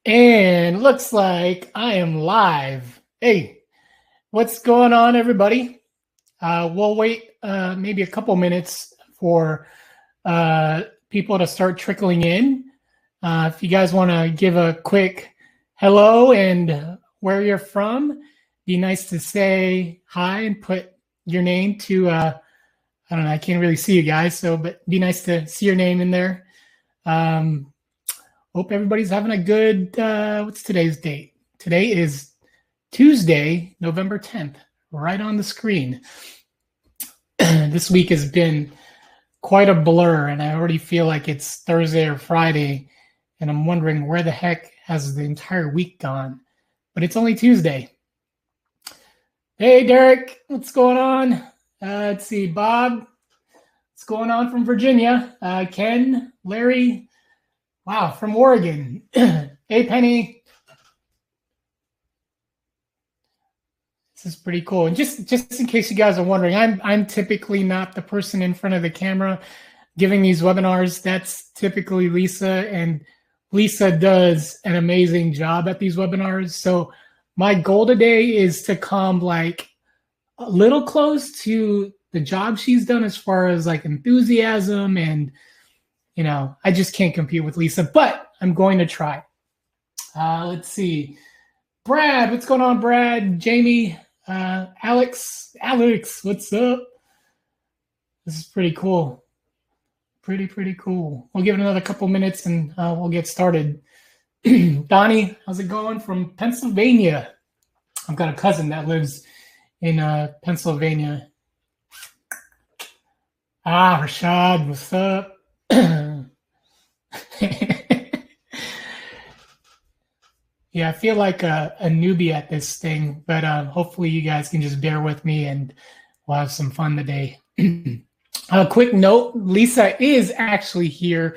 And looks like I am live. Hey, what's going on, everybody? We'll wait maybe a couple minutes for people to start trickling in. If you guys want to give a quick hello and where you're from, be nice to say hi and put your name to, I don't know, I can't really see you guys, but be nice to see your name in there. Hope everybody's having a good, what's today's date? Today is Tuesday, November 10th, right on the screen. This week has been quite a blur, and I already feel like it's Thursday or Friday, and I'm wondering where the heck has the entire week gone? But it's only Tuesday. Hey, Derek, what's going on? Let's see, Bob, what's going on from Virginia? Ken, Larry, wow, from Oregon. Hey, Penny. This is pretty cool. And just in case you guys are wondering, I'm typically not the person in front of the camera giving these webinars. That's typically Lisa, and Lisa does an amazing job at these webinars. So my goal today is to come like a little close to the job she's done as far as like enthusiasm, and you know, I just can't compete with Lisa, but I'm going to try. Let's see. Brad, what's going on, Brad? Jamie, Alex, what's up? This is pretty cool. Pretty cool. We'll give it another couple minutes and we'll get started. Donnie, how's it going from Pennsylvania? I've got a cousin that lives in Pennsylvania. Rashad, what's up? Yeah, I feel like a newbie at this thing, but hopefully you guys can just bear with me and we'll have some fun today. A quick note, Lisa is actually here,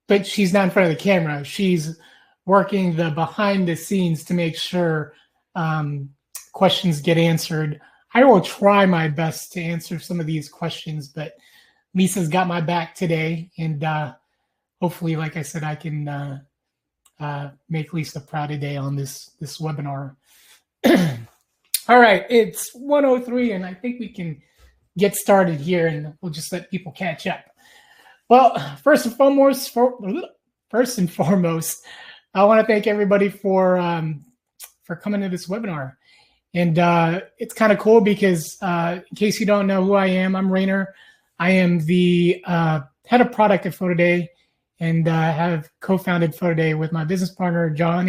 but she's not in front of the camera. She's working the behind the scenes to make sure questions get answered. I will try my best to answer some of these questions, but Lisa's got my back today, and hopefully, like I said, I can make Lisa proud today on this webinar. All right, it's 1:03, and I think we can get started here, and we'll just let people catch up. Well, first and foremost, I want to thank everybody for coming to this webinar. And it's kind of cool because in case you don't know who I am, I'm Rainer. I am the head of product at PhotoDay, and have co-founded PhotoDay with my business partner, John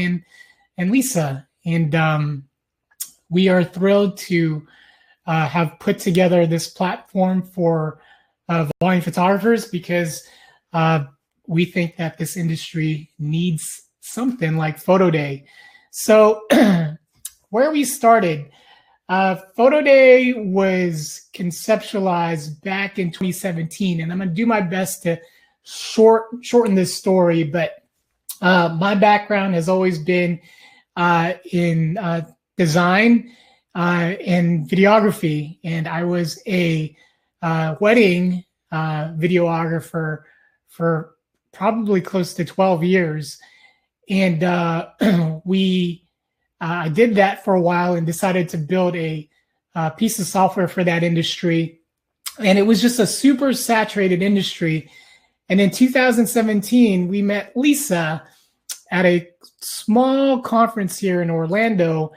and Lisa. And we are thrilled to have put together this platform for volume photographers because we think that this industry needs something like PhotoDay. So where we started, PhotoDay was conceptualized back in 2017, and I'm going to do my best to shorten this story, but my background has always been in design and videography, and I was a wedding videographer for probably close to 12 years, and I did that for a while and decided to build a piece of software for that industry. And it was just a super saturated industry. And in 2017, we met Lisa at a small conference here in Orlando.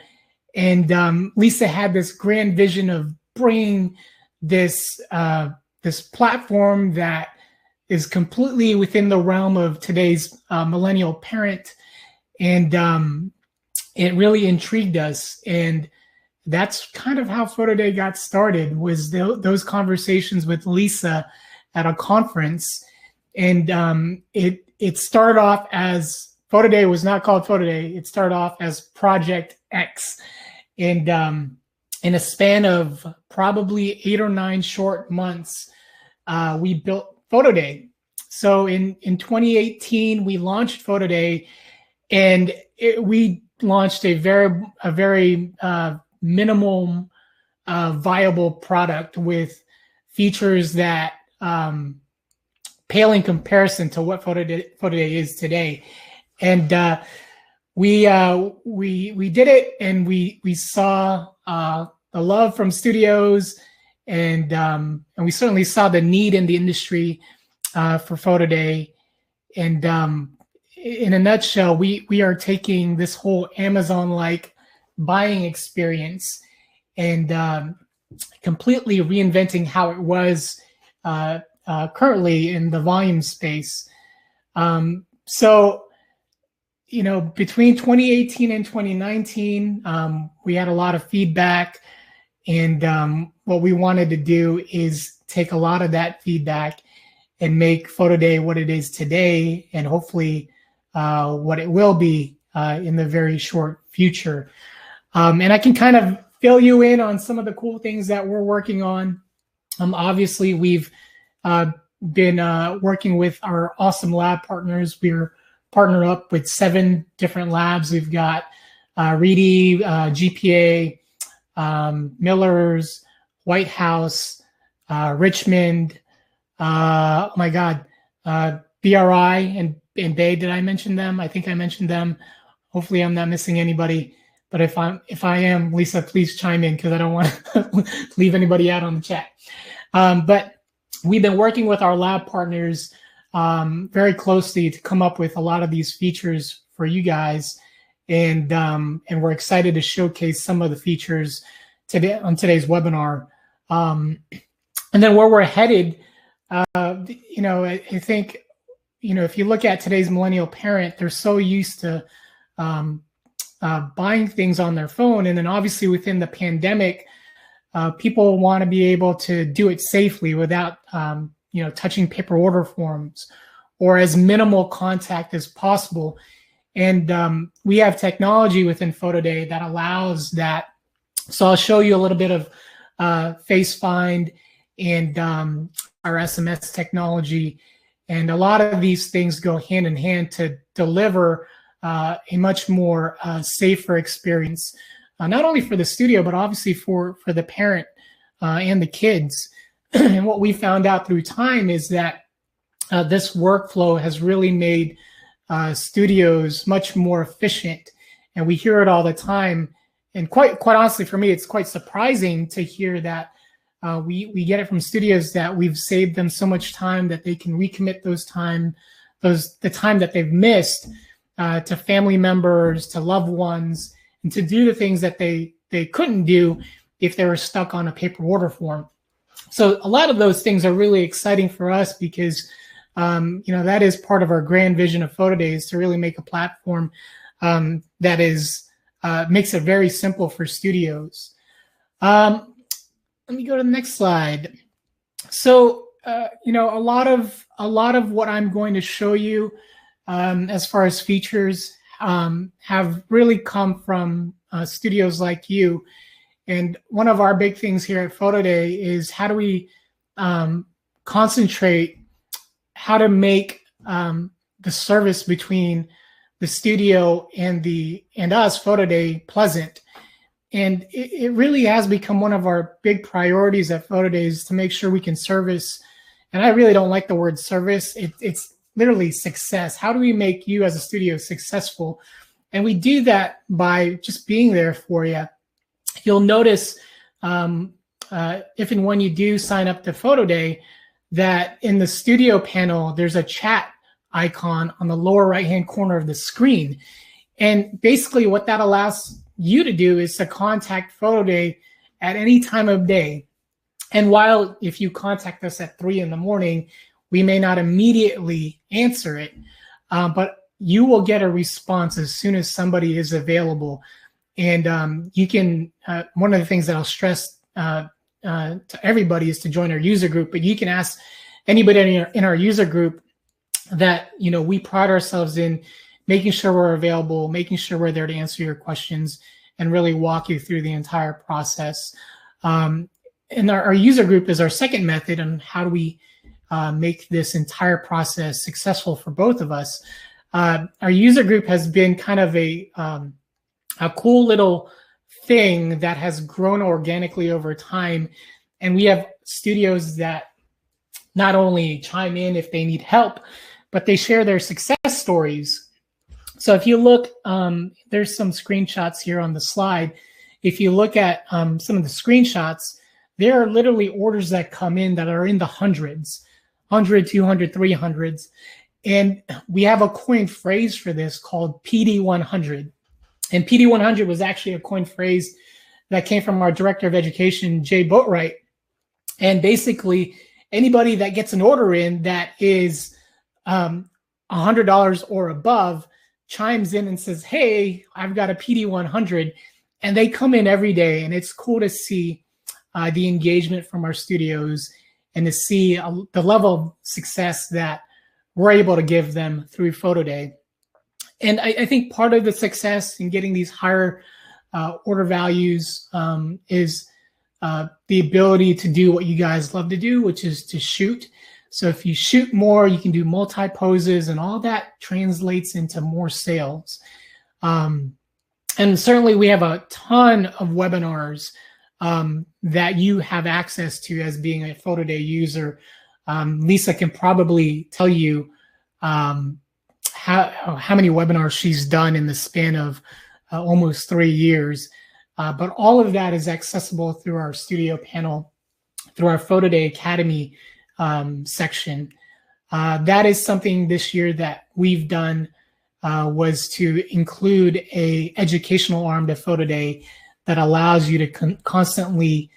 And Lisa had this grand vision of bringing this platform that is completely within the realm of today's millennial parent. And it really intrigued us, and that's kind of how PhotoDay got started, was those conversations with Lisa at a conference. And it started off as, PhotoDay was not called PhotoDay. It started off as Project X. And in a span of probably 8 or 9 short months, we built PhotoDay. So in 2018, we launched PhotoDay, and we launched a very minimal viable product with features that pale in comparison to what PhotoDay is today. And we did it, and we saw the love from studios, and we certainly saw the need in the industry for PhotoDay. And in a nutshell, we are taking this whole Amazon-like buying experience and completely reinventing how it was currently in the volume space. So, between 2018 and 2019, we had a lot of feedback, and what we wanted to do is take a lot of that feedback and make PhotoDay what it is today, and hopefully what it will be in the very short future. And I can kind of fill you in on some of the cool things that we're working on. Obviously, we've been working with our awesome lab partners. We're partnered up with 7 different labs. We've got Reedy, GPA, Miller's, White House, Richmond, oh my God, BRI and Bay. Did I mention them? I think I mentioned them. Hopefully I'm not missing anybody. But if I am, Lisa, please chime in, because I don't want to leave anybody out on the chat. But we've been working with our lab partners very closely to come up with a lot of these features for you guys, and we're excited to showcase some of the features today on today's webinar. And then where we're headed, I think, if you look at today's millennial parent, they're so used to buying things on their phone, and then obviously within the pandemic, people want to be able to do it safely without touching paper order forms, or as minimal contact as possible. And we have technology within PhotoDay that allows that. So I'll show you a little bit of Face Find and our SMS technology. And a lot of these things go hand in hand to deliver a much more safer experience, not only for the studio, but obviously for the parent and the kids. And what we found out through time is that this workflow has really made studios much more efficient. And we hear it all the time. And quite honestly, for me, it's quite surprising to hear that we get it from studios that we've saved them so much time that they can recommit the time that they've missed to family members, to loved ones, and to do the things that they couldn't do if they were stuck on a paper order form. So a lot of those things are really exciting for us, because that is part of our grand vision of PhotoDay, is to really make a platform that is makes it very simple for studios. Let me go to the next slide. So a lot of what I'm going to show you as far as features have really come from studios like you. And one of our big things here at PhotoDay is how do we concentrate how to make the service between the studio and us, PhotoDay, pleasant. And it really has become one of our big priorities at PhotoDay, is to make sure we can service. And I really don't like the word service. It's literally success. How do we make you as a studio successful? And we do that by just being there for you. You'll notice if and when you do sign up to PhotoDay, that in the studio panel, there's a chat icon on the lower right-hand corner of the screen. And basically what that allows you to do is to contact PhotoDay at any time of day. And while if you contact us at 3 in the morning, we may not immediately answer it, but you will get a response as soon as somebody is available. And you can, one of the things that I'll stress to everybody is to join our user group, but you can ask anybody in our user group that, we pride ourselves in making sure we're available, making sure we're there to answer your questions and really walk you through the entire process. And our user group is our second method on how do we make this entire process successful for both of us. Our user group has been kind of a cool little thing that has grown organically over time. And we have studios that not only chime in if they need help, but they share their success stories. So if you look, there's some screenshots here on the slide. If you look at some of the screenshots, there are literally orders that come in that are in the hundreds, 100, 200, 300s. And we have a coined phrase for this called PD100. And PD100 was actually a coined phrase that came from our director of education, Jay Boatwright. And basically, anybody that gets an order in that is $100 or above chimes in and says, hey, I've got a PD100. And they come in every day. And it's cool to see the engagement from our studios and to see the level of success that we're able to give them through PhotoDay. And I think part of the success in getting these higher order values is the ability to do what you guys love to do, which is to shoot. So if you shoot more, you can do multi-poses, and all that translates into more sales. And certainly we have a ton of webinars that you have access to as being a PhotoDay user. Lisa can probably tell you how many webinars she's done in the span of almost 3 years. But all of that is accessible through our studio panel, through our PhotoDay Academy section. That is something this year that we've done, was to include a educational arm to PhotoDay that allows you to constantly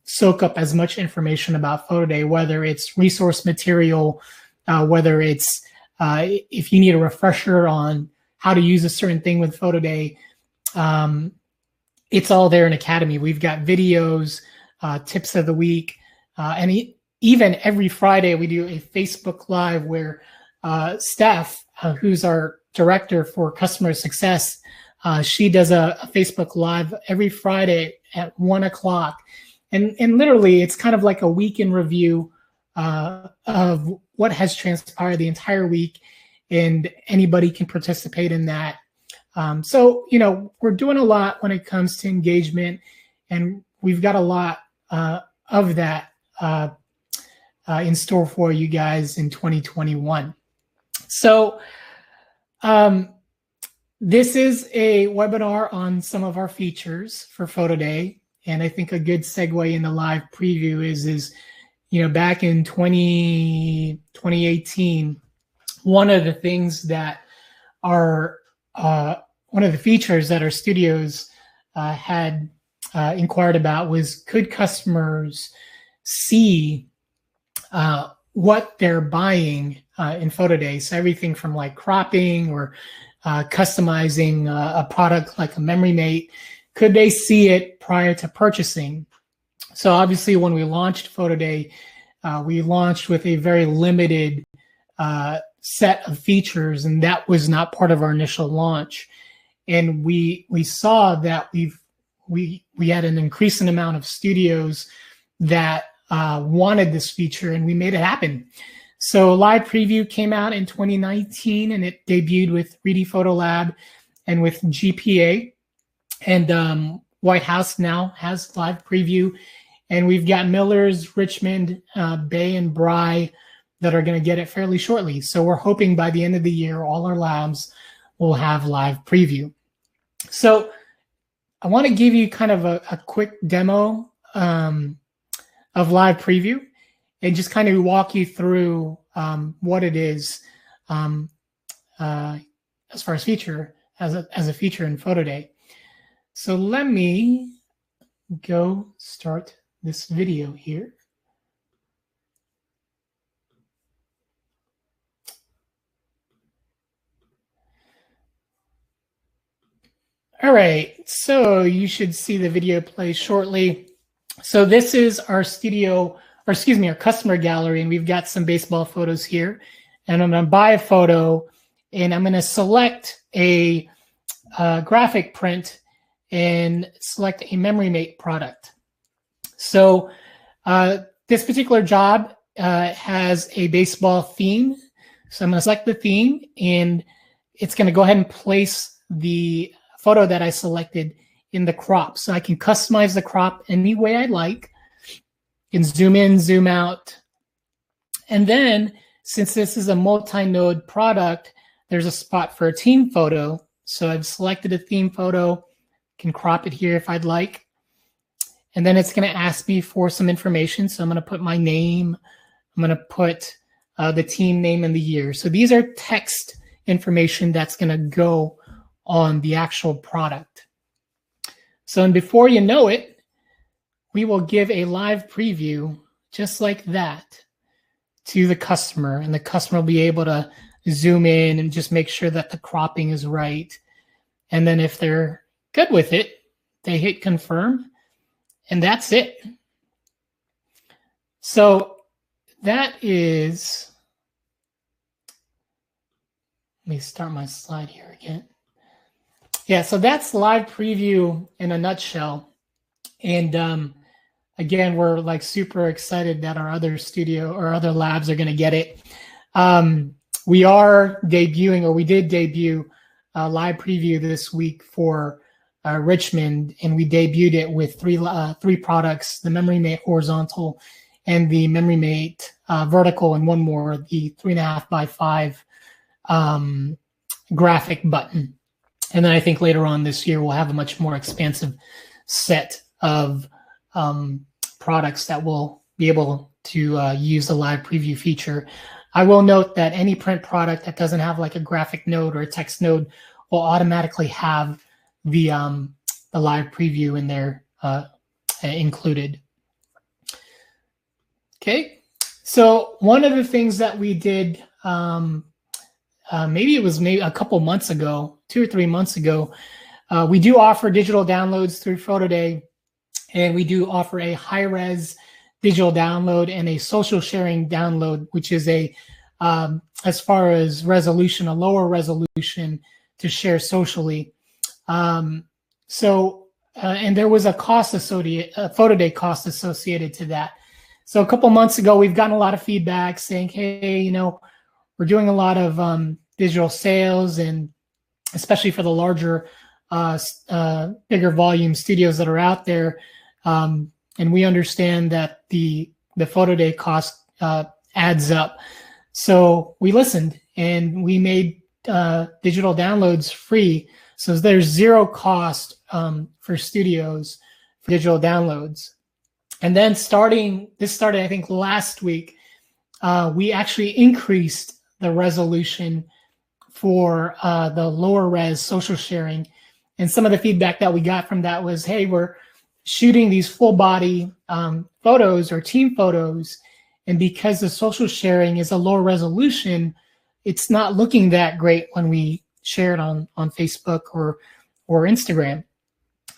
soak up as much information about PhotoDay, whether it's resource material, whether it's if you need a refresher on how to use a certain thing with PhotoDay. It's all there in Academy. We've got videos, tips of the week, and even every Friday we do a Facebook Live where Steph, who's our director for customer success, she does a Facebook Live every Friday at 1 o'clock. And literally, it's kind of like a week in review of what has transpired the entire week, and anybody can participate in that. So, we're doing a lot when it comes to engagement, and we've got a lot of that in store for you guys in 2021. So this is a webinar on some of our features for PhotoDay. And I think a good segue in the live preview is back in 2018, one of the things that are one of the features that our studios had inquired about was, could customers see what they're buying in PhotoDay? So everything from like cropping or customizing a product like a memory mate, could they see it prior to purchasing? So obviously when we launched PhotoDay, we launched with a very limited set of features, and that was not part of our initial launch. And we saw that we had an increasing amount of studios that wanted this feature, and we made it happen. So Live Preview came out in 2019, and it debuted with 3D Photo Lab and with GPA. And White House now has Live Preview. And we've got Miller's, Richmond, Bay, and Bry that are going to get it fairly shortly. So we're hoping by the end of the year, all our labs will have Live Preview. So I want to give you kind of a quick demo of Live Preview and just kind of walk you through what it is as far as feature, as a feature in PhotoDay. So let me go start this video here. All right, so you should see the video play shortly. So this is our studio, or excuse me, our customer gallery, and we've got some baseball photos here. And I'm going to buy a photo, and I'm going to select a graphic print and select a memory mate product. So this particular job has a baseball theme. So I'm going to select the theme, and it's going to go ahead and place the photo that I selected in the crop. So I can customize the crop any way I like. You can zoom in, zoom out. And then, since this is a multi-node product, there's a spot for a team photo. So I've selected a theme photo, can crop it here if I'd like. And then it's going to ask me for some information. So I'm going to put my name. I'm going to put the team name and the year. So these are text information that's going to go on the actual product. So, and before you know it, we will give a live preview just like that to the customer, and the customer will be able to zoom in and just make sure that the cropping is right. And then if they're good with it, they hit confirm, and that's it. So that is, let me start my slide here again. Yeah, so that's live preview in a nutshell. And again, we're like super excited that our other studio or other labs are going to get it. We are debuting, or we did debut a live preview this week for Richmond, and we debuted it with three products: the MemoryMate horizontal and the MemoryMate vertical, and one more, the 3.5x5 graphic button. And then I think later on this year, we'll have a much more expansive set of products that will be able to use the live preview feature. I will note that any print product that doesn't have like a graphic node or a text node will automatically have the live preview in there included. Okay, so one of the things that we did, maybe it was a couple months ago, 2 or 3 months ago, we do offer digital downloads through PhotoDay, and we do offer a high-res digital download and a social sharing download, which is a, as far as resolution, a lower resolution to share socially. And there was a cost associated, a PhotoDay cost associated to that. So a couple months ago, we've gotten a lot of feedback saying, hey, you know, we're doing a lot of digital sales, and especially for the larger, bigger volume studios that are out there. And we understand that the PhotoDay cost adds up. So we listened, and we made digital downloads free. So there's zero cost for studios for digital downloads. And then this started, I think, last week, we actually increased the resolution for the lower res social sharing. And some of the feedback that we got from that was, hey, we're shooting these full body photos or team photos, and because the social sharing is a lower resolution, it's not looking that great when we share it on Facebook or Instagram.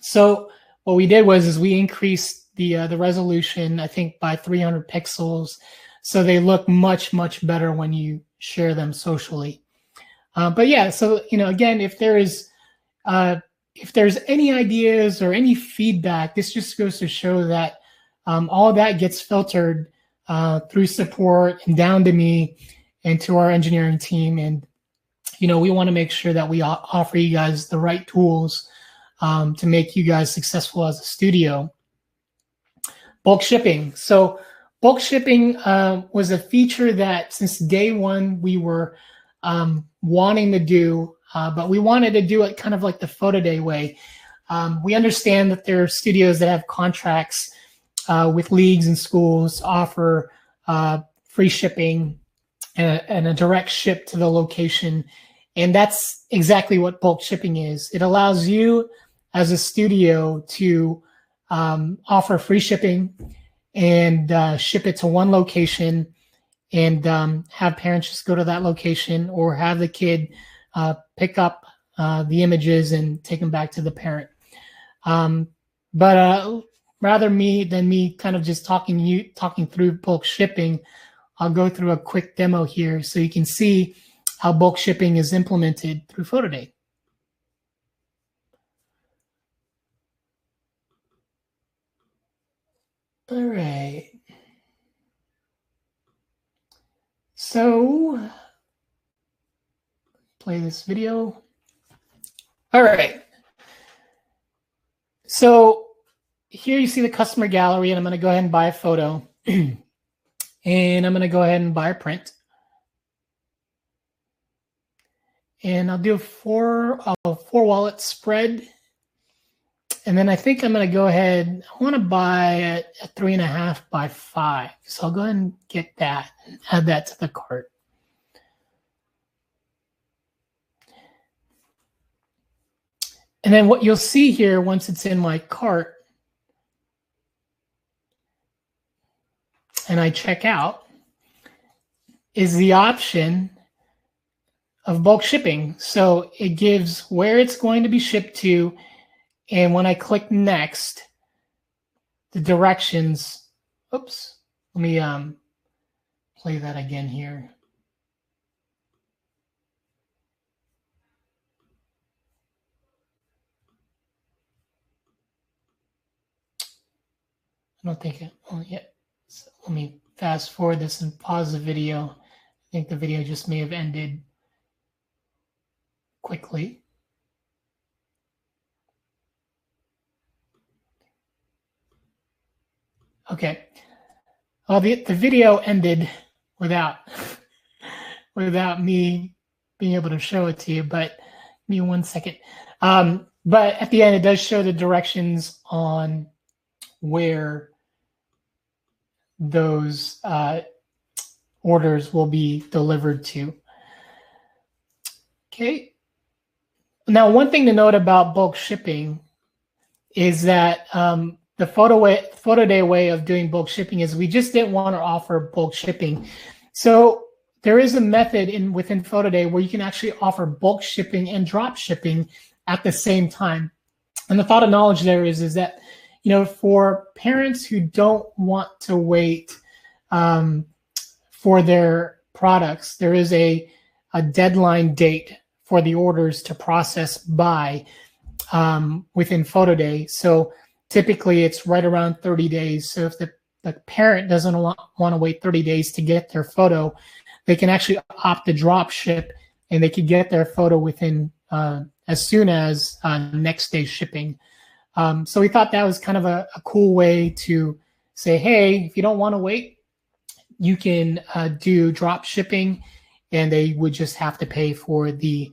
So what we did was we increased the resolution, I think, by 300 pixels, so they look much better when you share them socially. But yeah, so you know, again, if there's any ideas or any feedback, this just goes to show that all that gets filtered through support and down to me and to our engineering team. And, you know, we want to make sure that we offer you guys the right tools to make you guys successful as a studio. Bulk shipping. So bulk shipping was a feature that since day one we were wanting to do, but we wanted to do it kind of like the PhotoDay way. We understand that there are studios that have contracts with leagues and schools to offer free shipping and a direct ship to the location. And that's exactly what bulk shipping is. It allows you as a studio to offer free shipping and ship it to one location, and have parents just go to that location, or have the kid pick up the images and take them back to the parent. But rather than me kind of just talking through bulk shipping, I'll go through a quick demo here so you can see how bulk shipping is implemented through PhotoDay. All right. So play this video. All right. So here you see the customer gallery, and I'm going to go ahead and buy a photo. And I'm going to go ahead and buy a print. and I'll do a four wallet spread. And then I think I'm going to go ahead. I want to buy a 3.5 by 5. So I'll go ahead and get that and add that to the cart. And then what you'll see here once it's in my cart and I check out is the option of bulk shipping. So it gives where it's going to be shipped to. And when I click next, the directions, oops, let me play that again here. I don't think it, oh yeah. So let me fast forward this and pause the video. I think the video just may have ended quickly. Okay. Well, the video ended without me being able to show it to you, but give me 1 second. But at the end, it does show the directions on where those orders will be delivered to. Okay. Now, one thing to note about bulk shipping is that the PhotoDay way of doing bulk shipping is we just didn't want to offer bulk shipping. So there is a method within PhotoDay where you can actually offer bulk shipping and drop shipping at the same time. And the thought of knowledge there is that, you know, for parents who don't want to wait for their products, there is a deadline date for the orders to process by within PhotoDay. So typically it's right around 30 days. So if the parent doesn't want to wait 30 days to get their photo, they can actually opt to drop ship and they could get their photo within as soon as next day shipping. So we thought that was kind of a cool way to say, hey, if you don't want to wait, you can do drop shipping, and they would just have to pay for the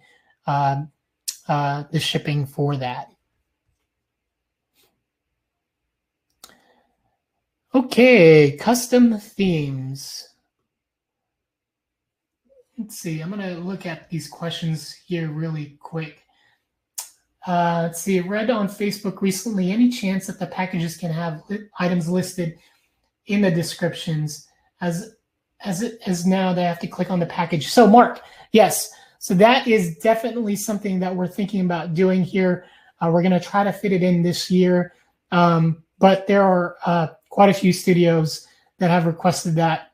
shipping for that. Okay, custom themes. Let's see, I'm going to look at these questions here really quick. Let's see, read on Facebook recently, any chance that the packages can have items listed in the descriptions as now they have to click on the package. So Mark, yes, so that is definitely something that we're thinking about doing here. We're going to try to fit it in this year, but there are quite a few studios that have requested that.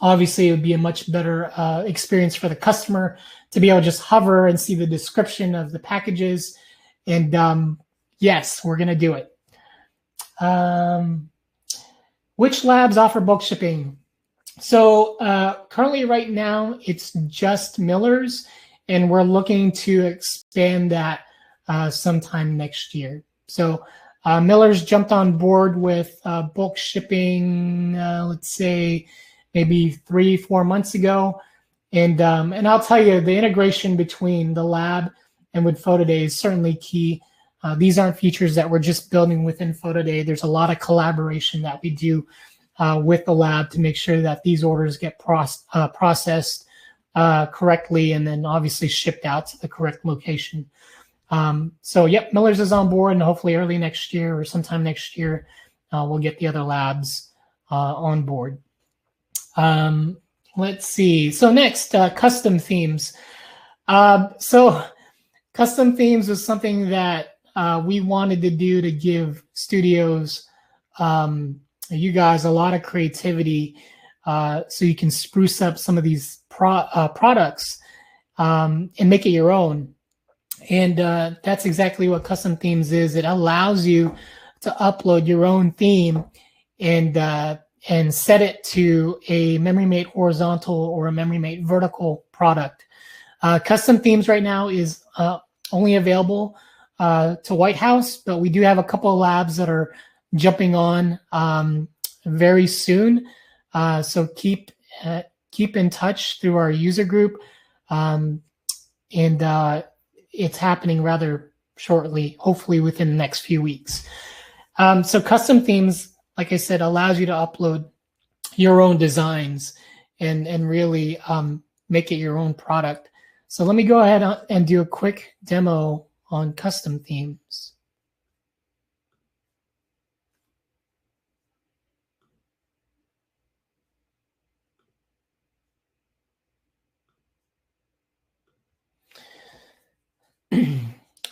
Obviously, it would be a much better experience for the customer to be able to just hover and see the description of the packages. And yes, we're going to do it. Which labs offer bulk shipping? So currently right now, it's just Miller's, and we're looking to expand that sometime next year. So Miller's jumped on board with bulk shipping, let's say maybe 3-4 months ago. And I'll tell you, the integration between the lab and with PhotoDay is certainly key. These aren't features that we're just building within PhotoDay. There's a lot of collaboration that we do with the lab to make sure that these orders get processed correctly and then obviously shipped out to the correct location. So yep, Miller's is on board, and hopefully early next year or sometime next year, we'll get the other labs on board. Let's see. So next, custom themes. So custom themes was something that we wanted to do to give studios, you guys, a lot of creativity so you can spruce up some of these products and make it your own. And that's exactly what custom themes is. It allows you to upload your own theme and set it to a memory-made horizontal or a memory-made vertical product. Custom themes right now is only available to White House, but we do have a couple of labs that are jumping on very soon. So keep in touch through our user group. and it's happening rather shortly, hopefully within the next few weeks. So custom themes, like I said, allows you to upload your own designs and really make it your own product. So let me go ahead and do a quick demo on custom themes.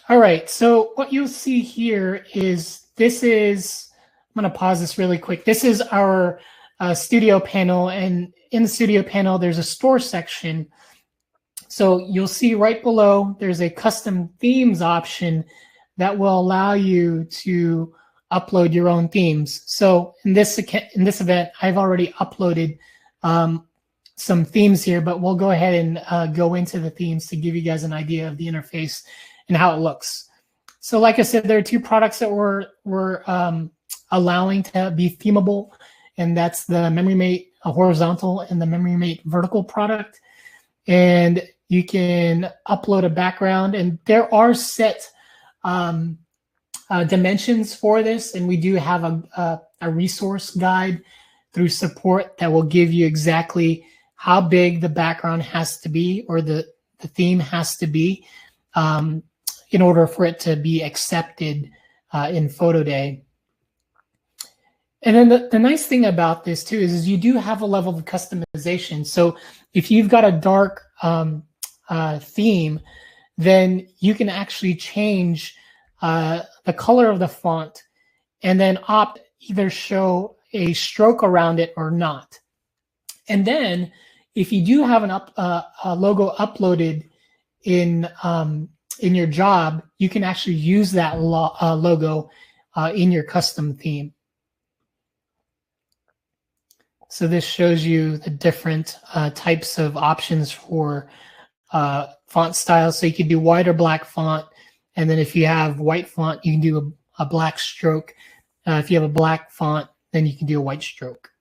All right, so what you'll see here is I'm going to pause this really quick. This is our studio panel, and in the studio panel, there's a store section. So you'll see right below, there's a custom themes option that will allow you to upload your own themes. So in this event, I've already uploaded some themes here, but we'll go ahead and go into the themes to give you guys an idea of the interface and how it looks. So like I said, there are two products that we're allowing to be themable, and that's the MemoryMate horizontal and the MemoryMate vertical product. And you can upload a background, and there are set dimensions for this, and we do have a resource guide through support that will give you exactly how big the background has to be, or the theme has to be, in order for it to be accepted in PhotoDay. And then the nice thing about this too is you do have a level of customization. So if you've got a dark theme, then you can actually change the color of the font and then either show a stroke around it or not. And then if you do have a logo uploaded in your job, you can actually use that logo in your custom theme. So this shows you the different types of options for font styles. So you can do white or black font. And then if you have white font, you can do a black stroke. If you have a black font, then you can do a white stroke.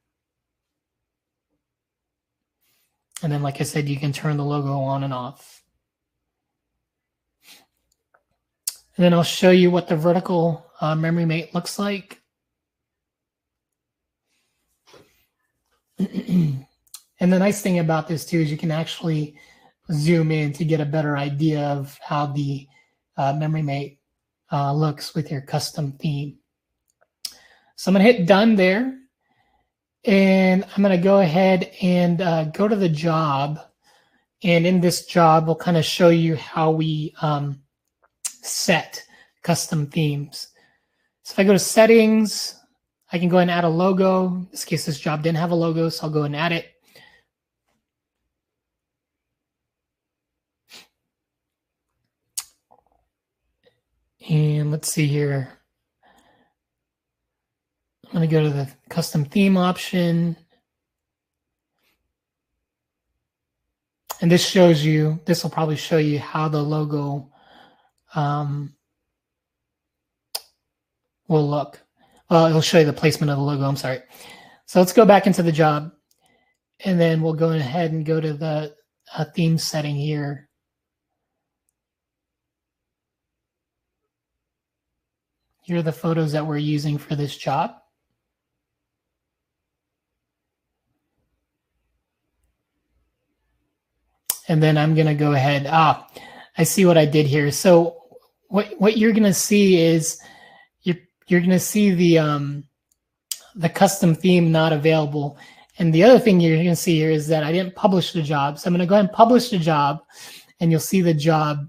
And then, like I said, you can turn the logo on and off. And then I'll show you what the vertical MemoryMate looks like. And the nice thing about this too is you can actually zoom in to get a better idea of how the MemoryMate looks with your custom theme. So I'm going to hit done there, and I'm going to go ahead and go to the job. And in this job, we'll kind of show you how we set custom themes. So if I go to settings, I can go ahead and add a logo. In this case, this job didn't have a logo, so I'll go and add it. And let's see here. I'm going to go to the custom theme option. And this will probably show you how the logo will look. Well, it'll show you the placement of the logo, I'm sorry. So let's go back into the job, and then we'll go ahead and go to the theme setting here. Here are the photos that we're using for this job. And then I'm going to go ahead. I see what I did here. So what you're going to see is you're going to see the custom theme not available. And the other thing you're going to see here is that I didn't publish the job. So I'm going to go ahead and publish the job, and you'll see the job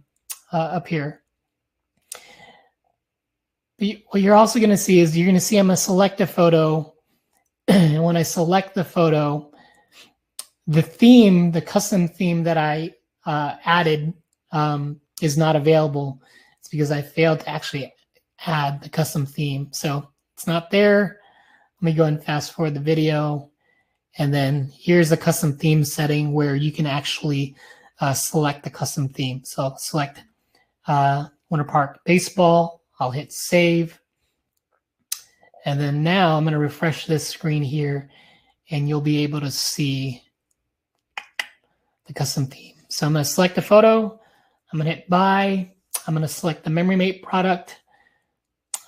up here. What you're also going to see is I'm going to select a photo. And when I select the photo, the custom theme that I added is not available. It's because I failed to actually add the custom theme. So it's not there. Let me go and fast forward the video. And then here's the custom theme setting where you can actually select the custom theme. So I'll select Winter Park Baseball. I'll hit save. And then now I'm going to refresh this screen here, and you'll be able to see the custom theme. So I'm going to select the photo. I'm going to hit buy. I'm going to select the Memory Mate product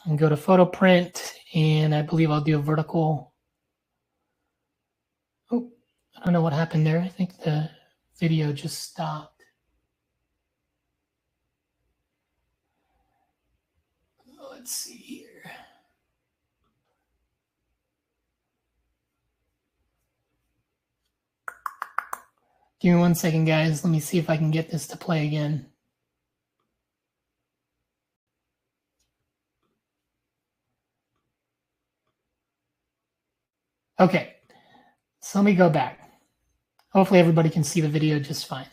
and go to photo print. And I believe I'll do a vertical. Oh, I don't know what happened there. I think the video just stopped. Let's see here. Give me 1 second, guys. Let me see if I can get this to play again. Okay, so let me go back. Hopefully everybody can see the video just fine.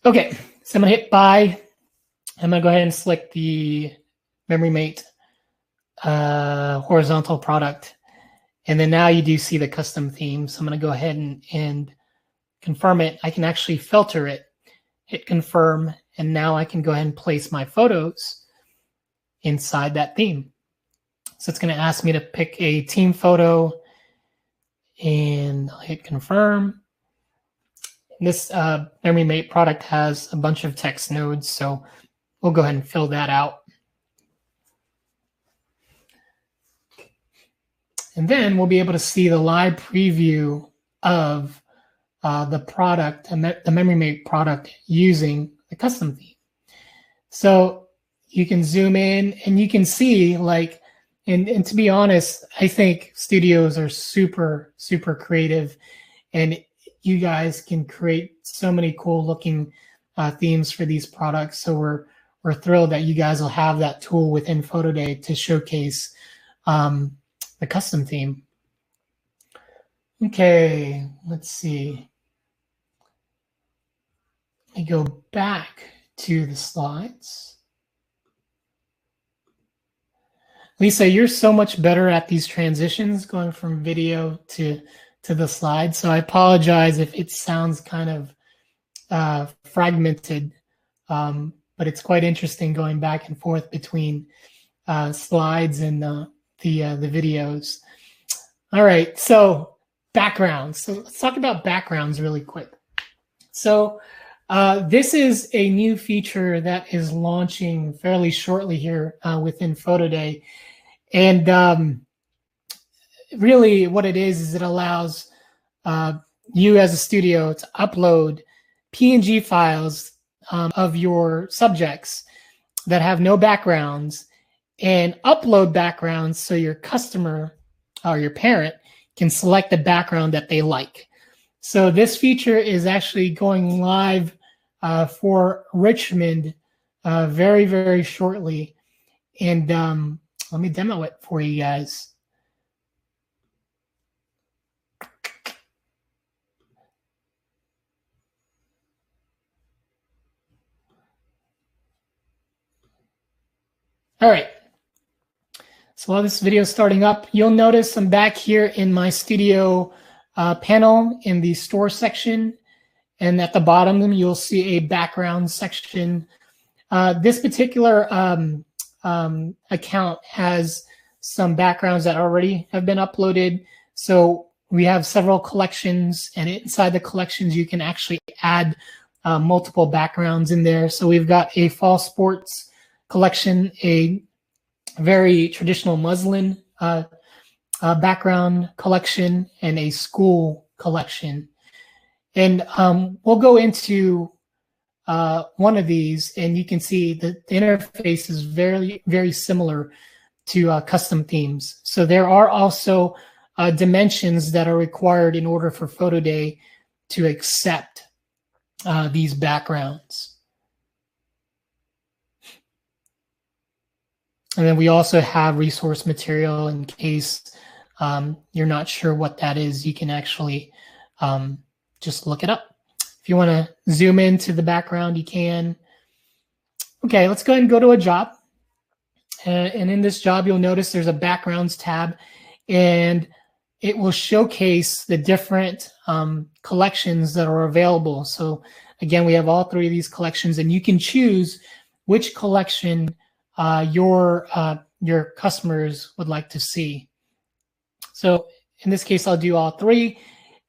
Okay, so I'm gonna hit buy. I'm gonna go ahead and select the Memory Mate horizontal product. And then now you do see the custom theme. So I'm gonna go ahead and confirm it. I can actually filter it, hit confirm, and now I can go ahead and place my photos inside that theme. So it's going to ask me to pick a team photo, and I'll hit confirm. This Memory Mate product has a bunch of text nodes, so we'll go ahead and fill that out. And then we'll be able to see the live preview of the product, the Memory Mate product, using the custom theme. So you can zoom in and you can see, like, and to be honest, I think studios are super, super creative, and you guys can create so many cool looking themes for these products. So we're thrilled that you guys will have that tool within PhotoDay to showcase the custom theme. Okay, let's see. Let me go back to the slides. Lisa, you're so much better at these transitions going from video to the slides. So I apologize if it sounds kind of fragmented, but it's quite interesting going back and forth between slides and the videos. All right, so backgrounds. So let's talk about backgrounds really quick. So this is a new feature that is launching fairly shortly here within PhotoDay. And really what it is it allows you as a studio to upload PNG files of your subjects that have no backgrounds, and upload backgrounds so your customer or your parent can select the background that they like. So this feature is actually going live for Richmond very, very shortly. And let me demo it for you guys. All right. So while this video is starting up, you'll notice I'm back here in my studio panel in the store section. And at the bottom, you'll see a background section. This particular account has some backgrounds that already have been uploaded. So we have several collections, and inside the collections, you can actually add multiple backgrounds in there. So we've got a fall sports collection, a very traditional muslin background collection, and a school collection. And we'll go into one of these, and you can see that the interface is very, very similar to custom themes. So there are also dimensions that are required in order for PhotoDay to accept these backgrounds. And then we also have resource material in case you're not sure what that is. You can actually just look it up. If you want to zoom into the background, you can. Okay, let's go ahead and go to a job. And in this job, you'll notice there's a backgrounds tab, and it will showcase the different collections that are available. So again, we have all three of these collections, and you can choose which collection your customers would like to see. So in this case, I'll do all three.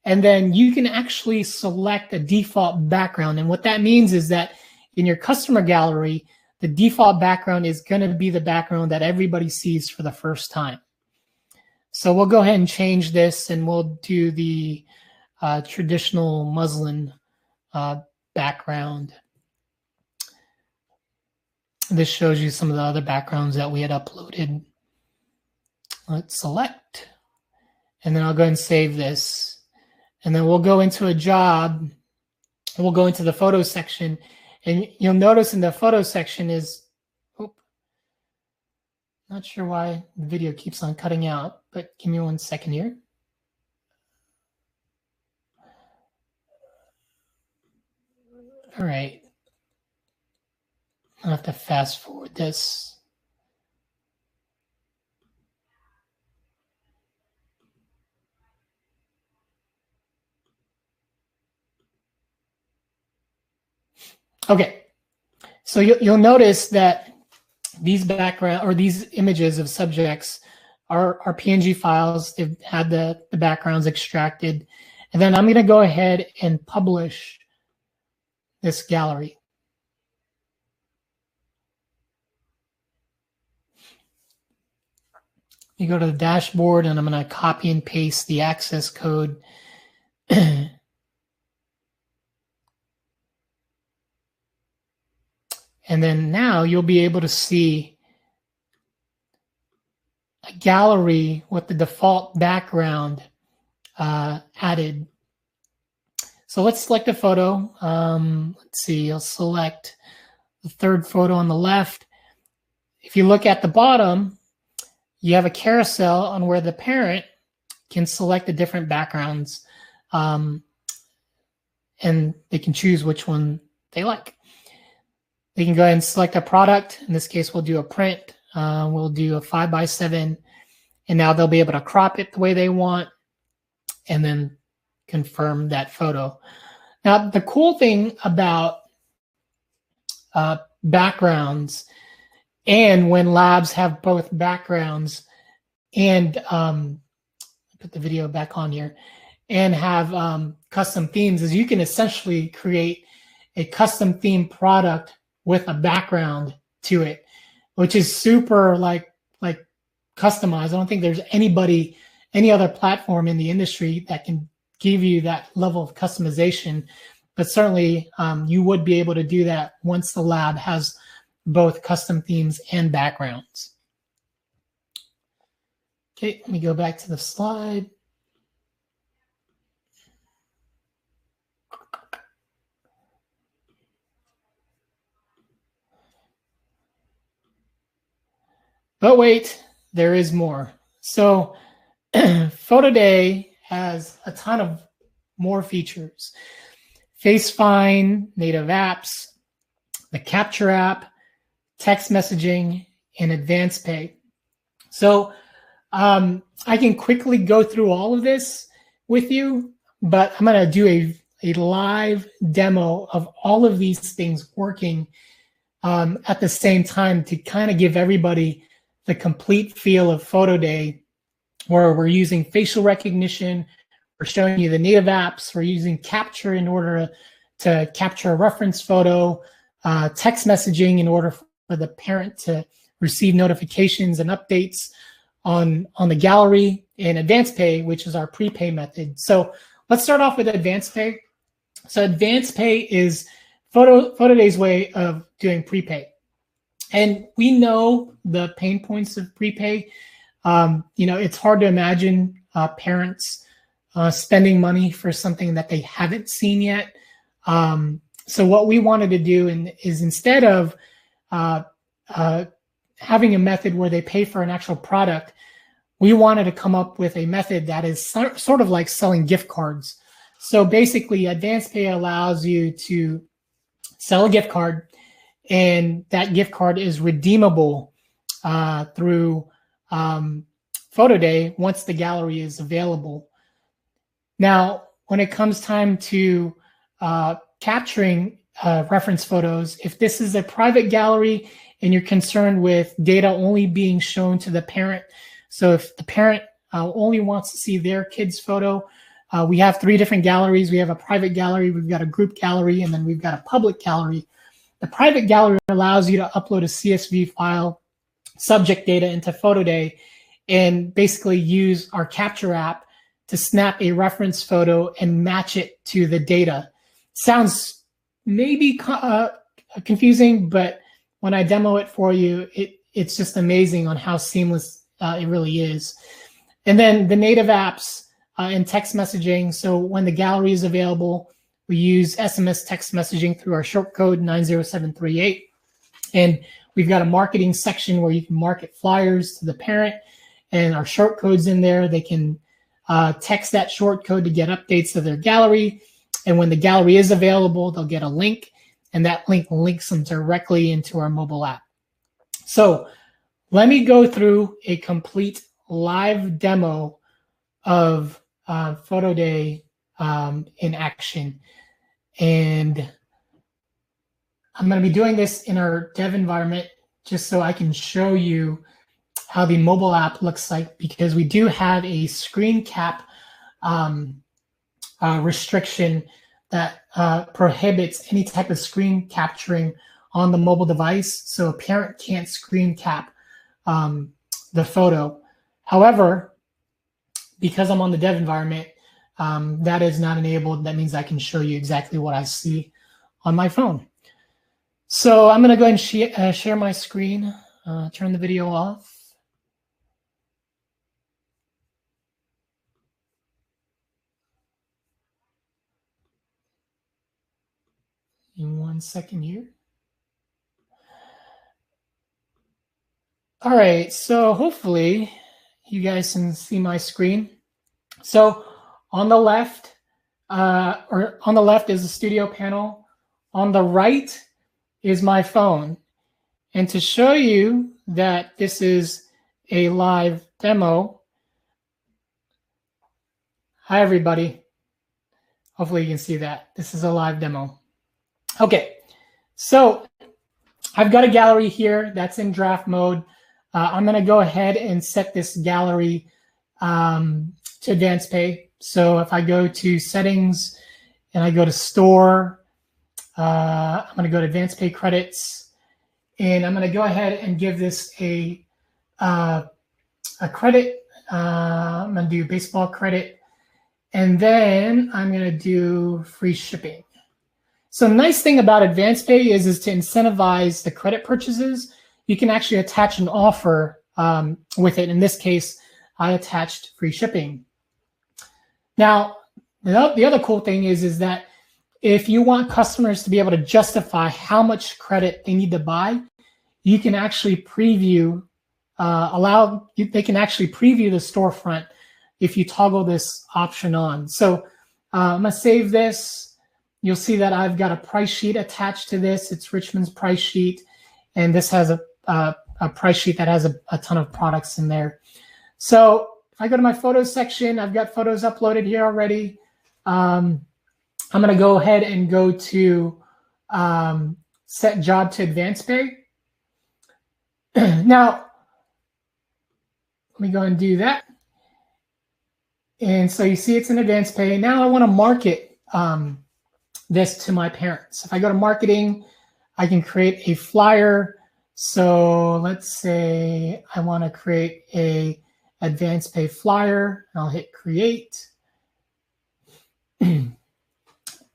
And then you can actually select a default background. And what that means is that in your customer gallery, the default background is going to be the background that everybody sees for the first time. So we'll go ahead and change this, and we'll do the traditional muslin background. This shows you some of the other backgrounds that we had uploaded. Let's select, and then I'll go ahead and save this. And then we'll go into a job, and we'll go into the photo section. And you'll notice in the photo section is, not sure why the video keeps on cutting out, but give me 1 second here. All right. I'll have to fast forward this. Okay, so you'll notice that these background or these images of subjects are PNG files. They've had the backgrounds extracted. And then I'm going to go ahead and publish this gallery. You go to the dashboard, and I'm going to copy and paste the access code. And then now you'll be able to see a gallery with the default background added. So let's select a photo. Let's see, I'll select the third photo on the left. If you look at the bottom, you have a carousel on where the parent can select the different backgrounds, and they can choose which one they like. They can go ahead and select a product. In this case, we'll do a print. We'll do a 5x7, and now they'll be able to crop it the way they want and then confirm that photo. Now, the cool thing about backgrounds, and when labs have both backgrounds and put the video back on here, and have custom themes, is you can essentially create a custom theme product with a background to it, which is super like customized. I don't think there's any other platform in the industry that can give you that level of customization, but certainly you would be able to do that once the lab has both custom themes and backgrounds. Okay, let me go back to the slide. But wait, there is more. So PhotoDay has a ton of more features. Face Find, native apps, the Capture app, text messaging, and Advanced Pay. So I can quickly go through all of this with you, but I'm going to do a live demo of all of these things working at the same time to kind of give everybody the complete feel of PhotoDay, where we're using facial recognition, we're showing you the native apps, we're using Capture in order to capture a reference photo, text messaging in order for the parent to receive notifications and updates on the gallery, and Advanced Pay, which is our prepay method. So let's start off with Advanced Pay. So Advanced Pay is PhotoDay's way of doing prepay. And we know the pain points of prepay. It's hard to imagine parents spending money for something that they haven't seen yet. So what we wanted to do is instead of having a method where they pay for an actual product, we wanted to come up with a method that is sort of like selling gift cards. So basically, Advanced Pay allows you to sell a gift card, and that gift card is redeemable through PhotoDay once the gallery is available. Now, when it comes time to capturing reference photos, if this is a private gallery and you're concerned with data only being shown to the parent, so if the parent only wants to see their kid's photo, we have 3 different galleries. We have a private gallery, we've got a group gallery, and then we've got a public gallery. The private gallery allows you to upload a CSV file, subject data into PhotoDay, and basically use our capture app to snap a reference photo and match it to the data. Sounds maybe confusing, but when I demo it for you, it's just amazing on how seamless it really is. And then the native apps and text messaging. So when the gallery is available, we use SMS text messaging through our short code 90738. And we've got a marketing section where you can market flyers to the parent, and our short code's in there. They can text that short code to get updates to their gallery. And when the gallery is available, they'll get a link, and that link links them directly into our mobile app. So let me go through a complete live demo of PhotoDay in action. And I'm going to be doing this in our dev environment just so I can show you how the mobile app looks like, because we do have a screen cap restriction that prohibits any type of screen capturing on the mobile device. So a parent can't screen cap the photo. However, because I'm on the dev environment, that is not enabled. That means I can show you exactly what I see on my phone. So I'm going to go ahead and share my screen, turn the video off. In 1 second here. All right, so hopefully you guys can see my screen. So on the left, is the studio panel. On the right is my phone. And to show you that this is a live demo, hi everybody. Hopefully you can see that. This is a live demo. Okay, so I've got a gallery here that's in draft mode. I'm going to go ahead and set this gallery to advanced pay. So if I go to settings and I go to store, I'm going to go to advanced pay credits, and I'm going to go ahead and give this a credit. I'm going to do baseball credit, and then I'm going to do free shipping. So the nice thing about advanced pay is to incentivize the credit purchases. You can actually attach an offer with it. In this case, I attached free shipping. Now, the other cool thing is that if you want customers to be able to justify how much credit they need to buy, you can actually preview, they can actually preview the storefront if you toggle this option on. So I'm gonna save this. You'll see that I've got a price sheet attached to this. It's Richmond's price sheet, and this has a price sheet that has a ton of products in there. So if I go to my photos section, I've got photos uploaded here already. I'm going to go ahead and go to set job to advanced pay. Now, let me go and do that. And so you see it's in advanced pay. Now I want to market this to my parents. If I go to marketing, I can create a flyer. So let's say I want to create a advanced pay flyer. I'll hit create.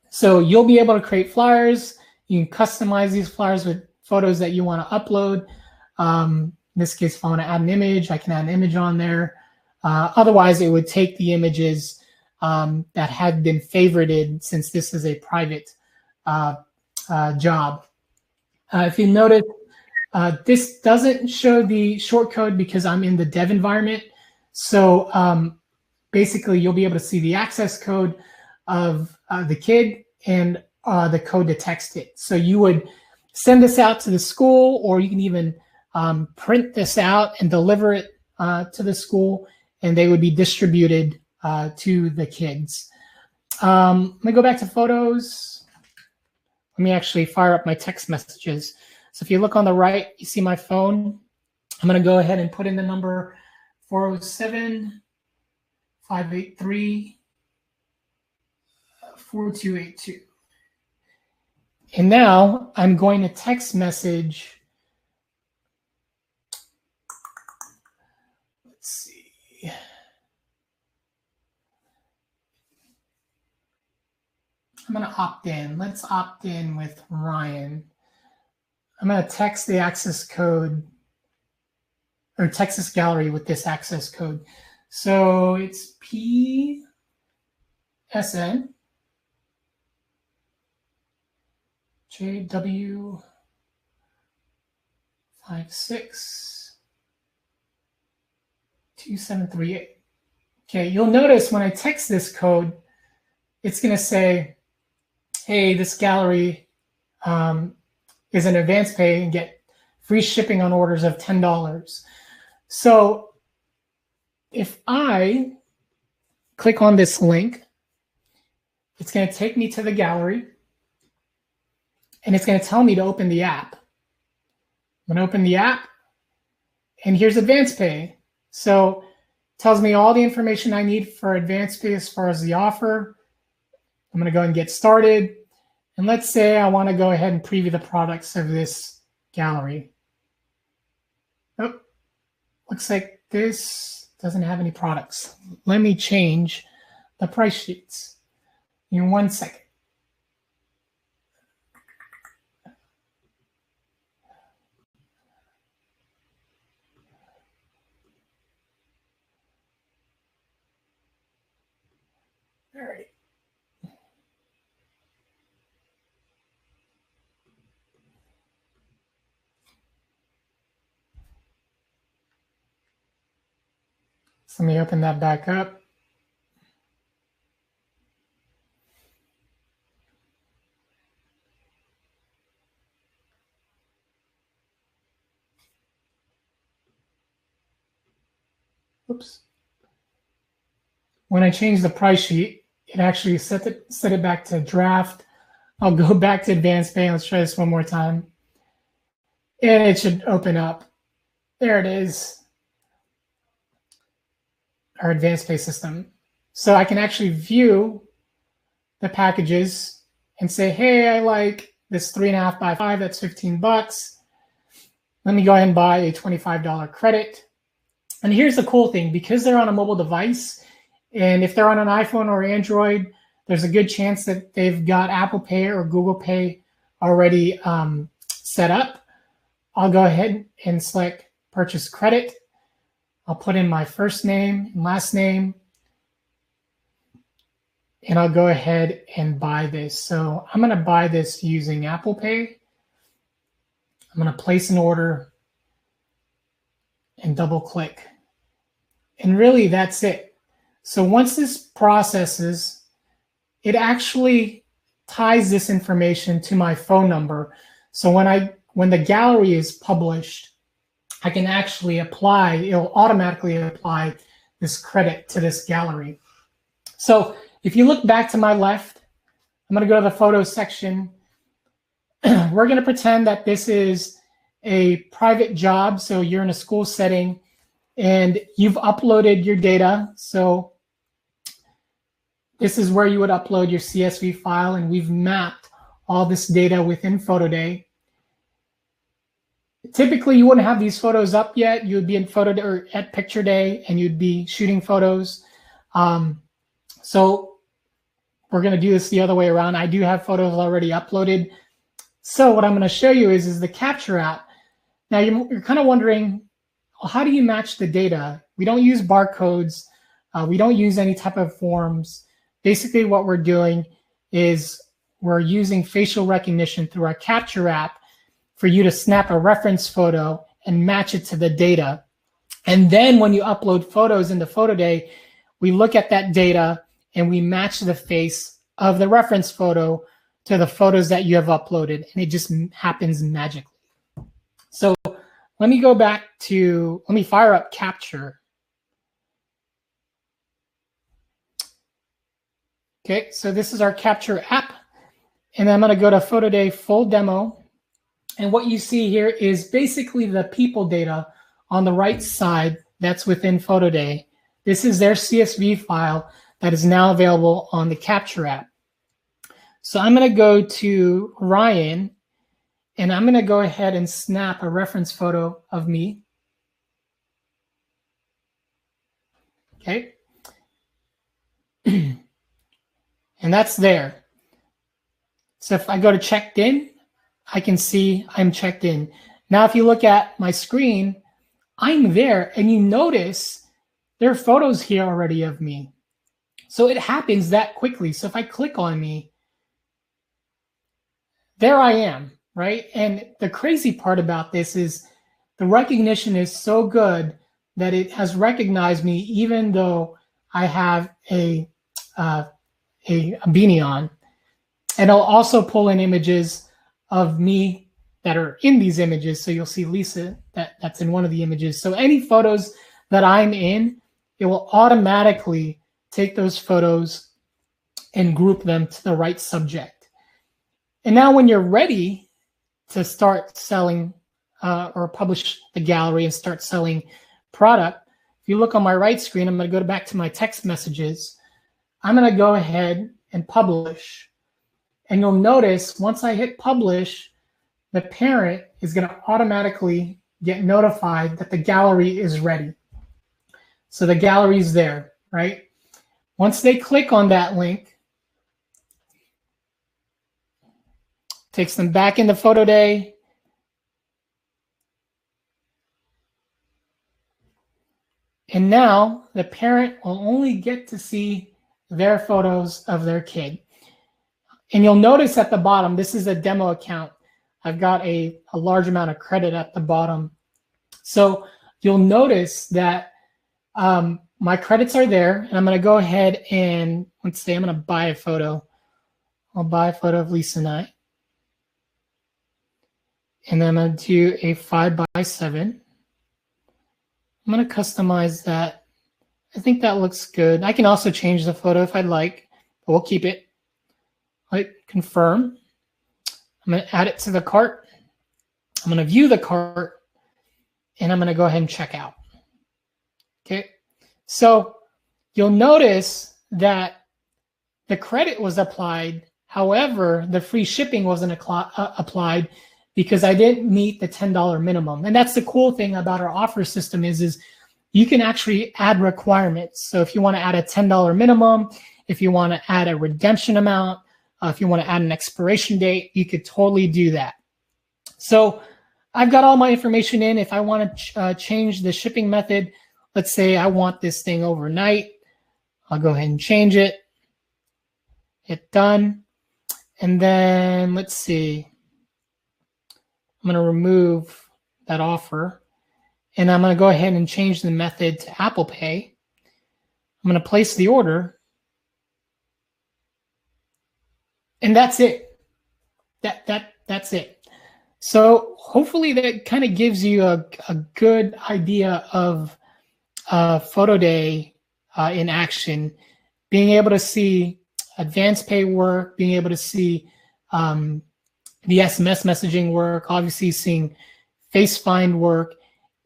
So you'll be able to create flyers. You can customize these flyers with photos that you want to upload. In this case, if I want to add an image, I can add an image on there. Otherwise, it would take the images that had been favorited, since this is a private job. If you notice, this doesn't show the short code because I'm in the dev environment. So basically, you'll be able to see the access code of the kid and the code to text it. So you would send this out to the school, or you can even print this out and deliver it to the school, and they would be distributed to the kids. Let me go back to photos. Let me actually fire up my text messages. So if you look on the right, you see my phone. I'm going to go ahead and put in the number 407-583-4282. And now I'm going to text message. Let's see. I'm going to opt in. Let's opt in with Ryan. I'm going to text the access code or text this gallery with this access code. So it's PSN JW56 2738. Okay, you'll notice when I text this code, it's going to say, hey, this gallery is an advance pay and get free shipping on orders of $10. So if I click on this link, it's going to take me to the gallery and it's going to tell me to open the app. I'm going to open the app and here's advance pay. So it tells me all the information I need for advance pay as far as the offer. I'm going to go and get started. And let's say I want to go ahead and preview the products of this gallery. Oh, looks like this doesn't have any products. Let me change the price sheets in 1 second. All right. So let me open that back up. Oops. When I change the price sheet, it actually set it back to draft. I'll go back to advanced pay. Let's try this one more time. And it should open up. There it is. Our advanced pay system. So I can actually view the packages and say, hey, I like this 3.5 by 5, that's $15. Let me go ahead and buy a $25 credit. And here's the cool thing, because they're on a mobile device, and if they're on an iPhone or Android, there's a good chance that they've got Apple Pay or Google Pay already set up. I'll go ahead and select purchase credit. I'll put in my first name and last name, and I'll go ahead and buy this. So I'm going to buy this using Apple Pay. I'm going to place an order and double click. And really that's it. So once this processes, it actually ties this information to my phone number. So when the gallery is published, I can actually apply, it'll automatically apply this credit to this gallery. So if you look back to my left, I'm going to go to the photos section. We're going to pretend that this is a private job. So you're in a school setting and you've uploaded your data. So this is where you would upload your CSV file, and we've mapped all this data within PhotoDay. Typically, you wouldn't have these photos up yet. You would be in PhotoDay or at Picture Day, and you'd be shooting photos. So we're going to do this the other way around. I do have photos already uploaded. So what I'm going to show you is the Capture app. Now you're kind of wondering, well, how do you match the data? We don't use barcodes. We don't use any type of forms. Basically, what we're doing is we're using facial recognition through our Capture app for you to snap a reference photo and match it to the data. And then when you upload photos into PhotoDay, we look at that data and we match the face of the reference photo to the photos that you have uploaded, and it just happens magically. So let me fire up Capture. Okay, so this is our Capture app, and I'm going to go to PhotoDay full demo. And what you see here is basically the people data on the right side that's within PhotoDay. This is their CSV file that is now available on the Capture app. So I'm going to go to Ryan, and I'm going to go ahead and snap a reference photo of me. Okay. And that's there. So if I go to checked in, I can see I'm checked in. Now, if you look at my screen, I'm there, and you notice there are photos here already of me. So it happens that quickly. So if I click on me, there I am, right? And the crazy part about this is the recognition is so good that it has recognized me even though I have a beanie on. And I'll also pull in images of me that are in these images. So you'll see Lisa that's in one of the images. So any photos that I'm in, it will automatically take those photos and group them to the right subject. And now when you're ready to start selling or publish the gallery and start selling product, if you look on my right screen, I'm going to go back to my text messages. I'm going to go ahead and publish. And you'll notice once I hit publish, the parent is going to automatically get notified that the gallery is ready. So the gallery is there, right? Once they click on that link, takes them back into PhotoDay. And now the parent will only get to see their photos of their kid. And you'll notice at the bottom, this is a demo account. I've got a large amount of credit at the bottom. So you'll notice that my credits are there. And I'm going to go ahead and, let's say I'm going to buy a photo. I'll buy a photo of Lisa and I. And then I'm going to do a 5x7. I'm going to customize that. I think that looks good. I can also change the photo if I'd like, but we'll keep it. Right, confirm. I'm going to add it to the cart. I'm going to view the cart, and I'm going to go ahead and check out. Okay, so you'll notice that the credit was applied. However, the free shipping wasn't applied because I didn't meet the $10 minimum. And that's the cool thing about our offer system is you can actually add requirements. So if you want to add a $10 minimum, if you want to add a redemption amount, if you want to add an expiration date, you could totally do that. So I've got all my information in. If I want to change the shipping method, let's say I want this thing overnight, I'll go ahead and change it. Hit done. And then let's see. I'm going to remove that offer. And I'm going to go ahead and change the method to Apple Pay. I'm going to place the order. And that's it. That's it. So hopefully that kind of gives you a good idea of PhotoDay in action, being able to see advanced pay work, being able to see the SMS messaging work, obviously seeing face find work,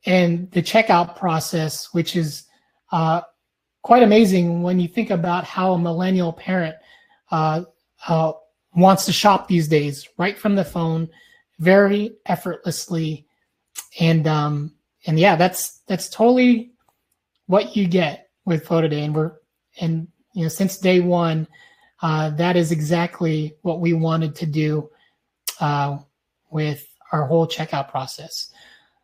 and the checkout process, which is quite amazing when you think about how a millennial parent wants to shop these days, right from the phone, very effortlessly. And yeah, that's totally what you get with PhotoDay. And since day one, that is exactly what we wanted to do with our whole checkout process.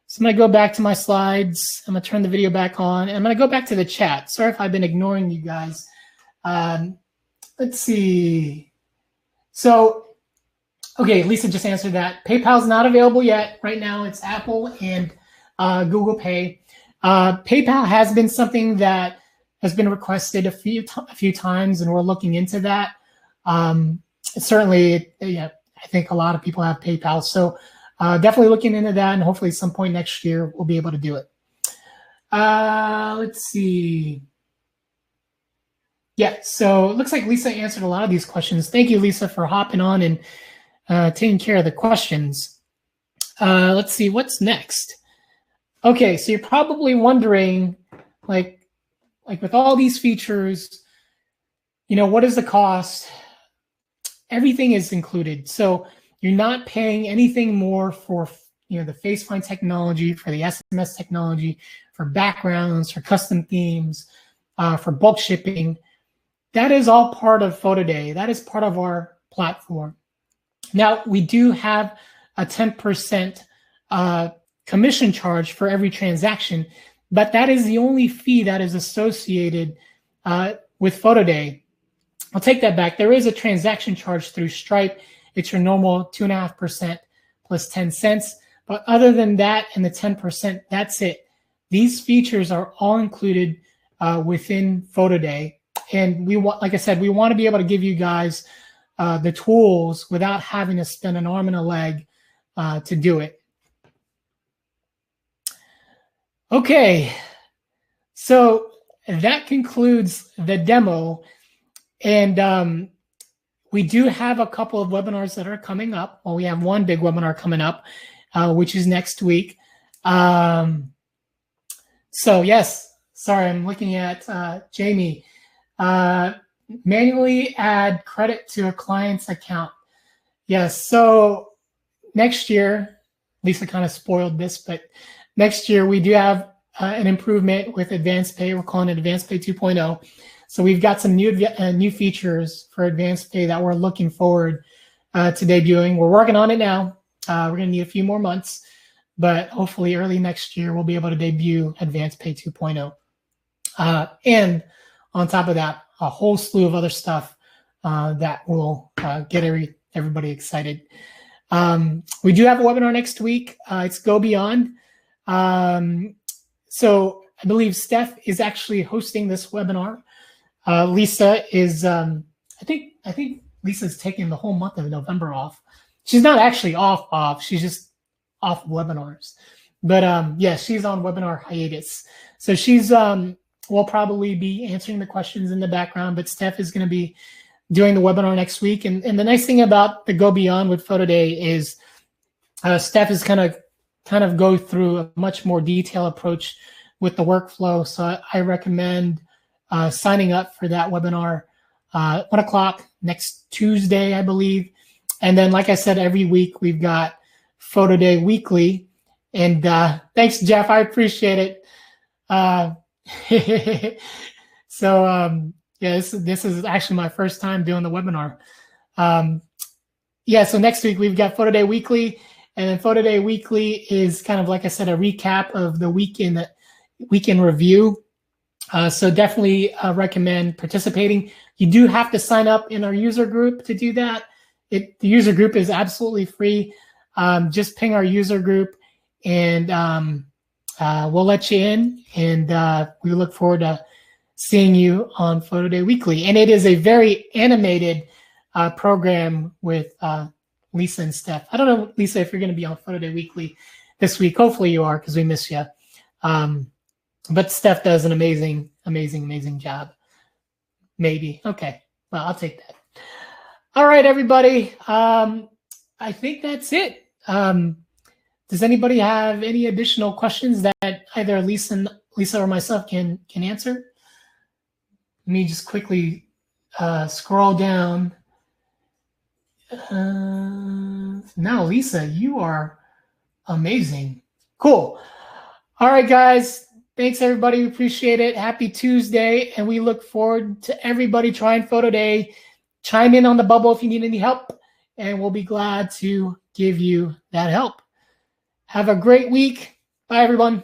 So I'm going to go back to my slides. I'm going to turn the video back on. And I'm going to go back to the chat. Sorry if I've been ignoring you guys. Let's see. So, okay, Lisa just answered that. PayPal's not available yet. Right now it's Apple and Google Pay. PayPal has been something that has been requested a few times, and we're looking into that. Certainly, yeah, I think a lot of people have PayPal. So definitely looking into that, and hopefully some point next year we'll be able to do it. Let's see. Yeah, so it looks like Lisa answered a lot of these questions. Thank you, Lisa, for hopping on and taking care of the questions. Let's see, what's next? Okay, so you're probably wondering, like with all these features, what is the cost? everything is included. So you're not paying anything more for the face find technology, for the SMS technology, for backgrounds, for custom themes, for bulk shipping. That is all part of PhotoDay. That is part of our platform. Now, we do have a 10% commission charge for every transaction, but that is the only fee that is associated with PhotoDay. I'll take that back. There is a transaction charge through Stripe. It's your normal 2.5% plus 10 cents. But other than that and the 10%, that's it. These features are all included within PhotoDay. And we want, like I said, we want to be able to give you guys the tools without having to spend an arm and a leg to do it. Okay, so that concludes the demo. And we do have a couple of webinars that are coming up. Well, we have one big webinar coming up, which is next week. So yes, sorry, I'm looking at Jamie. Manually add credit to a client's account. Yes, so next year, Lisa kind of spoiled this, but next year we do have an improvement with Advanced Pay. We're calling it Advanced Pay 2.0. So we've got some new features for Advanced Pay that we're looking forward to debuting. We're working on it now. We're going to need a few more months, but hopefully early next year we'll be able to debut Advanced Pay 2.0. And on top of that, a whole slew of other stuff that will get everybody excited. We do have a webinar next week. It's Go Beyond. So I believe Steph is actually hosting this webinar. Lisa is, I think Lisa's taking the whole month of November off. She's not actually off. She's just off webinars. But yeah, she's on webinar hiatus. So she's will probably be answering the questions in the background, but Steph is going to be doing the webinar next week. And the nice thing about the Go Beyond with PhotoDay is Steph is kind of go through a much more detailed approach with the workflow. So I recommend signing up for that webinar 1 o'clock next Tuesday, I believe. And then, like I said, every week we've got PhotoDay Weekly. And thanks, Jeff. I appreciate it. So yeah, this is actually my first time doing the webinar. Yeah, so next week we've got PhotoDay Weekly, and then PhotoDay Weekly is kind of, like I said, a recap of the weekend review. So definitely recommend participating. You do have to sign up in our user group to do that. The user group is absolutely free. Just ping our user group, and we'll let you in. And we look forward to seeing you on PhotoDay Weekly. And it is a very animated program with Lisa and Steph. I don't know, Lisa, if you're going to be on PhotoDay Weekly this week. Hopefully you are, because we miss you. But Steph does an amazing job. Maybe. Okay. Well, I'll take that. All right, everybody. I think that's it. Does anybody have any additional questions that either Lisa or myself can answer? Let me just quickly scroll down. Now, Lisa, you are amazing. Cool. All right, guys. Thanks, everybody. We appreciate it. Happy Tuesday. And we look forward to everybody trying PhotoDay. Chime in on the bubble if you need any help, and we'll be glad to give you that help. Have a great week. Bye, everyone.